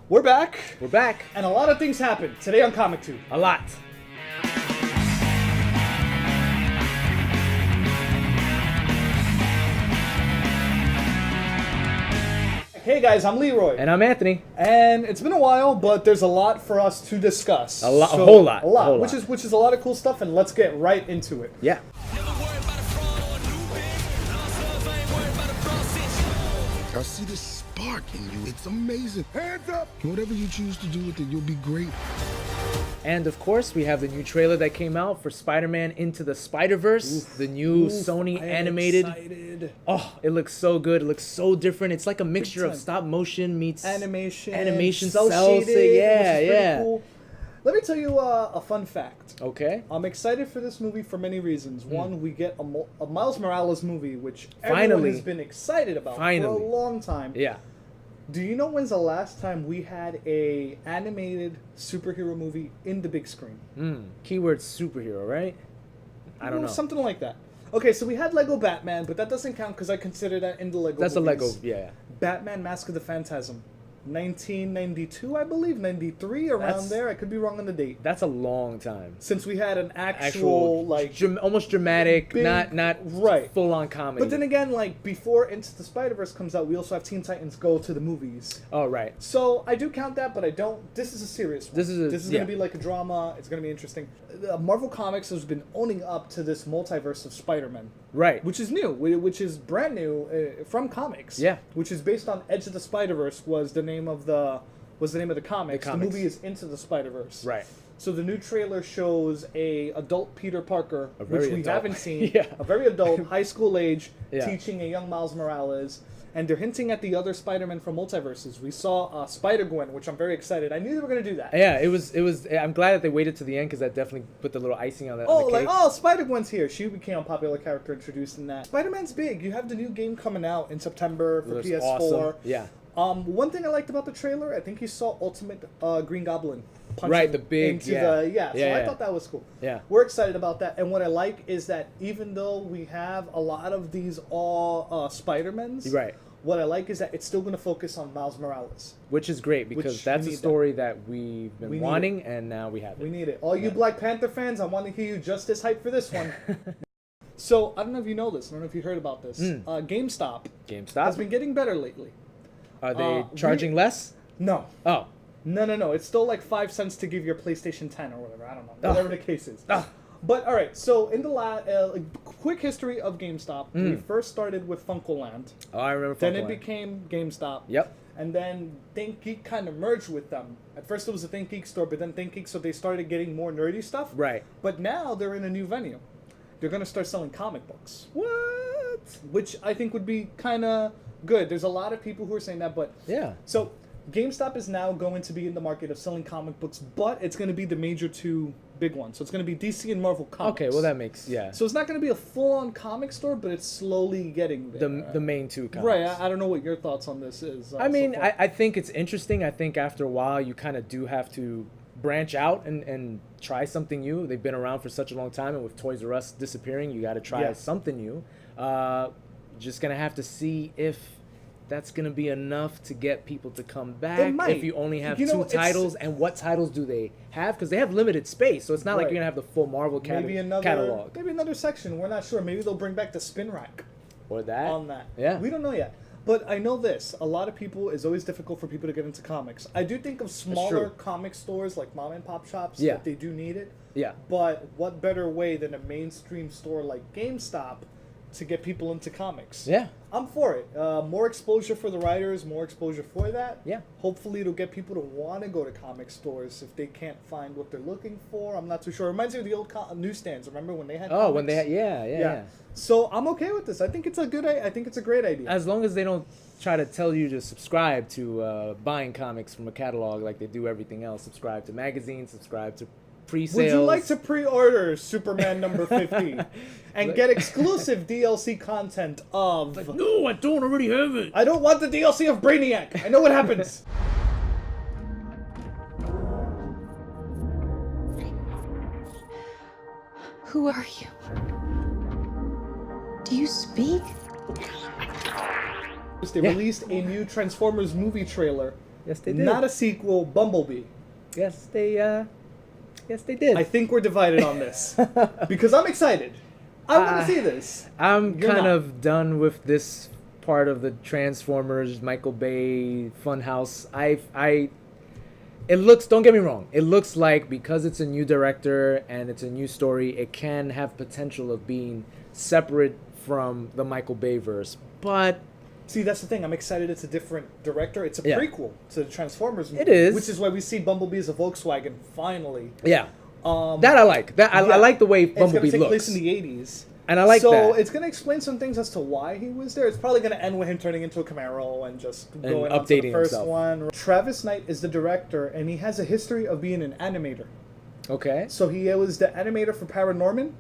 We're back, We're back. and a lot of things happened today on Comic Tube. A lot. Hey guys, I'm Leroy. And I'm Anthony. And it's been a while, but there's a lot for us to discuss. A whole lot. A lot, which is a lot of cool stuff, and let's get right into it. Yeah. I see this spark in you. It's amazing. Hands up! Whatever you choose to do with it, you'll be great. And of course, we have the new trailer that came out for Spider-Man Into the Spiderverse, the new Sony I am animated. excited. Oh, it looks so good. It looks so different. It's like a mixture of stop motion meets Animation, cell shaded, shaded. Yeah, which is yeah. pretty cool. Let me tell you a fun fact. Okay. I'm excited for this movie for many reasons. One, we get a Miles Morales movie, which everyone Finally. has been excited about for a long time. Yeah. Do you know when's the last time we had a animated superhero movie in the big screen? Keyword superhero, right? I don't know. Something like that. Okay, so we had Lego Batman, but that doesn't count because I consider that in the Lego That's a movies. Lego, yeah. Batman Mask of the Phantasm. 1992, I believe, 93, around there. I could be wrong on the date. That's a long time. Since we had an actual like almost dramatic, big- not right. full on comedy. But then again, like before Into the Spider-Verse comes out, we also have Teen Titans Go to the movies. Oh right. So I do count that, but I don't. This is a serious one. This is gonna be like a drama. It's gonna be interesting. Marvel Comics has been owning up to this multiverse of Spider-Man. Right. Which is new, which is brand new from comics. Yeah. Which is based on Edge of the Spider-Verse was the name of the comics. The movie is Into the Spider-Verse. Right. So the new trailer shows a adult Peter Parker, which very we adult. haven't seen. Yeah. A very adult, high school age, Yeah. teaching a young Miles Morales. And they're hinting at the other Spider-Man from multiverses. We saw Spider-Gwen, which I'm very excited. I knew they were going to do that. Yeah, it was. I'm glad that they waited to the end because that definitely put the little icing on that. on the cake. Spider-Gwen's here. She became a popular character introduced in that. Spider-Man's big. You have the new game coming out in September for Looks PS4. awesome. Yeah. One thing I liked about the trailer, I think you saw Ultimate Green Goblin. punching Right, the big, into yeah. the Yeah, So yeah. I thought that was cool. Yeah. We're excited about that, and what I like is that even though we have a lot of these all Spider-Mans, Right. what I like is that it's still going to focus on Miles Morales. Which is great because Which that's we a need story that we've We been need wanting, and now we have it. We need it. All you Black Panther fans, I want to hear you just as hyped for this one. So I don't know if you know this. I don't know if you heard about this. GameStop GameStop. has been getting better lately. Are they we- charging less? No. Oh. No. It's still like 5 cents to give your PlayStation 10 or whatever. I don't know. Whatever the case is. Ah. But all right. So in the quick history of GameStop, we first started with FuncoLand. Oh, I remember. Then it FuncoLand. became GameStop. Yep. And then ThinkGeek kind of merged with them. At first it was a ThinkGeek store, but then ThinkGeek, so they started getting more nerdy stuff. Right. But now they're in a new venue. They're going to start selling comic books. What? Which I think would be kind of good. There's a lot of people who are saying that, but... Yeah. So GameStop is now going to be in the market of selling comic books, but it's going to be the major two big ones. So it's going to be DC and Marvel Comics. Okay, well that makes So it's not going to be a full-on comic store, but it's slowly getting there. the main two comics. Right. I don't know what your thoughts on this is. I mean, so far. I think it's interesting. I think after a while, you kind of do have to branch out and try something new. They've been around for such a long time, and with Toys R Us disappearing, you got to try something new. Just going to have to see if that's going to be enough to get people to come back. It might. If you only have You know, two titles, and what titles do they have? Because they have limited space, so it's not like Right. you're going to have the full Marvel catalog. Maybe another section. We're not sure. Maybe they'll bring back the spin rack Or that. on that. Yeah. We don't know yet. But I know this. A lot of people, it's always difficult for people to get into comics. I do think of smaller true. comic stores like mom and pop shops Yeah. that they do need it. Yeah. But what better way than a mainstream store like GameStop to get people into comics? Yeah. I'm for it. More exposure for the writers, more exposure for that. Yeah. Hopefully it'll get people to want to go to comic stores if they can't find what they're looking for. I'm not too sure. It reminds me of the old newsstands. Remember when they had Oh, when they comics? had, yeah. So I'm okay with this. I think it's a great idea. As long as they don't try to tell you to subscribe to buying comics from a catalog like they do everything else. Subscribe to magazines, subscribe to pre-sales. Would you like to pre-order Superman number 50 and get exclusive DLC content of... No, I don't already have it. I don't want the DLC of Brainiac. I know what happens. Who are you? Do you speak? They released a new Transformers movie trailer Yes, they did. Not a sequel, Bumblebee. Yes, they did. I think we're divided on this because I'm excited. I want to see this. I'm You're kind not. of done with this part of the Transformers Michael Bay Funhouse. It looks, don't get me wrong, it looks like because it's a new director and it's a new story, it can have potential of being separate from the Michael Bay verse. But See, that's the thing. I'm excited it's a different director. It's a Yeah. prequel to the Transformers movie. It is. Which is why we see Bumblebee as a Volkswagen, finally. yeah, that I like. I Yeah. like the way It's going Bumblebee to take looks. place in the 80s. And I like so that. it's going to explain some things as to why he was there. It's probably going to end with him turning into a Camaro and just going on to the updating first himself. one. Travis Knight is the director, and he has a history of being an animator. Okay. So he was the animator for Paranorman.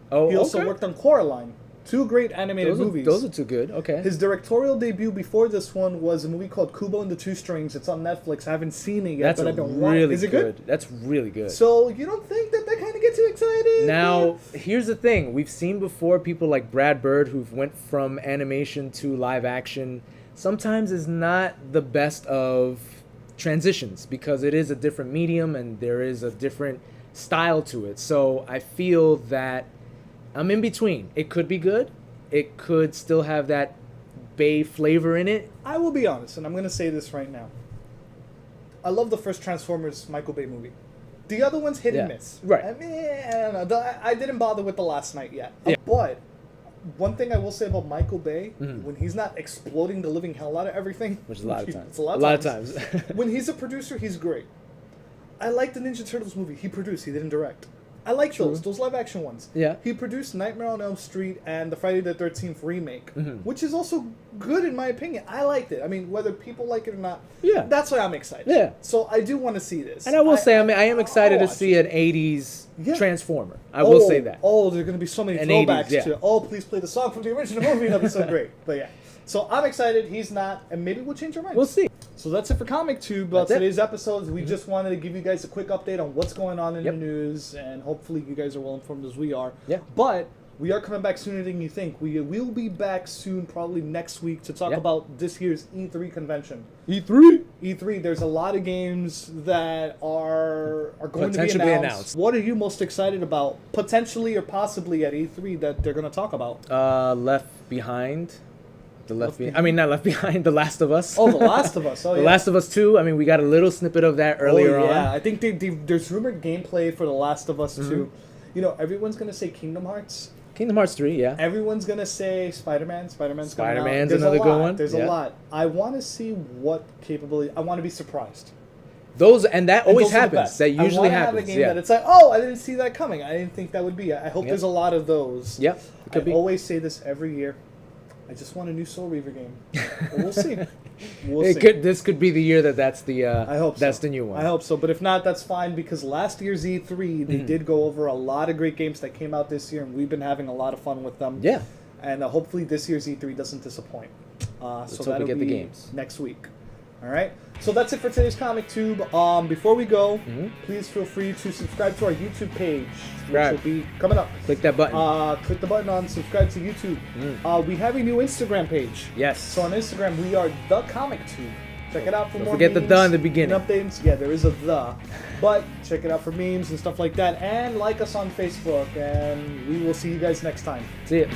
Oh, He also okay. worked on Coraline. 2 great animated movies. Those are too good. Okay. His directorial debut before this one was a movie called Kubo and the Two Strings. It's on Netflix. I haven't seen it yet, That's but a I've been wanting. really Is it good. That's really good. So you don't think that kind of gets you excited? Now, here's the thing. We've seen before people like Brad Bird who've went from animation to live action. Sometimes is not the best of transitions because it is a different medium and there is a different style to it. So I feel that I'm in between. It could be good. It could still have that Bay flavor in it. I will be honest, and I'm going to say this right now. I love the first Transformers Michael Bay movie. The other one's hit and Yeah. miss. Right. I mean, I don't know. I didn't bother with The Last Night yet. Yeah. But one thing I will say about Michael Bay, when he's not exploding the living hell out of everything, Which is a lot of times. It's a lot of times. When he's a producer, he's great. I like the Ninja Turtles movie. He produced. He didn't direct. I like those live action ones. Yeah. He produced Nightmare on Elm Street and the Friday the 13th remake, Mm-hmm. which is also good in my opinion. I liked it. I mean, whether people like it or not, Yeah. that's why I'm excited. Yeah. So I do want to see this. And I will say, I am excited I'll to watch see it. an 80s Yeah. Transformer. I will say that. Oh, there are going to be so many An throwbacks 80s, yeah. to, oh, please play the song from the original movie. That'd be so great. But yeah. So I'm excited. He's not. And maybe we'll change our minds. We'll see. So that's it for Comic Tube. About That's it. today's episodes. We just wanted to give you guys a quick update on what's going on in Yep. the news, and hopefully you guys are well informed as we are. Yeah. But we are coming back sooner than you think. We will be back soon, probably next week, to talk Yeah. about this year's E3 convention. E3. E3, there's a lot of games that are going to be Potentially announced. announced. What are you most excited about, potentially or possibly at E3 that they're going to talk about? Left Behind. I mean, not Left Behind. The Last of Us. Oh, The Last of Us. Oh, The yeah. Last of Us 2. I mean, we got a little snippet of that earlier yeah. on. I think there's rumored gameplay for The Last of Us Mm-hmm. 2. You know, everyone's going to say Kingdom Hearts. Kingdom Hearts 3, yeah. Everyone's going to say Spider-Man. Spider-Man's coming out. Spider-Man's There's another a good lot. one. There's Yeah. a lot. I want to see what capability. I want to be surprised. And that always Those are the happens. best. That I usually wanna happens. Have a game Yeah. that it's like, oh, I didn't see that coming. I didn't think that would be. I hope Yep. there's a lot of those. Yep. It could I be. always say this every year. I just want a new Soul Reaver game. But we'll see. We'll see. This could be the year that's the I hope that's so. the new one. I hope so. But if not, that's fine because last year's E3, they did go over a lot of great games that came out this year, and we've been having a lot of fun with them. Yeah. And hopefully this year's E3 doesn't disappoint. So hope we that'll get be the games. next week. All right. So that's it for today's Comic Tube. Before we go, please feel free to subscribe to our YouTube page, Subscribe. which will be coming up. Click that button. Click the button on subscribe to YouTube. We have a new Instagram page. Yes. So on Instagram, we are The Comic Tube. Check it out for Don't more forget the memes the in the beginning. and updates. Yeah, there is a the. But check it out for memes and stuff like that. And like us on Facebook. And we will see you guys next time. See ya.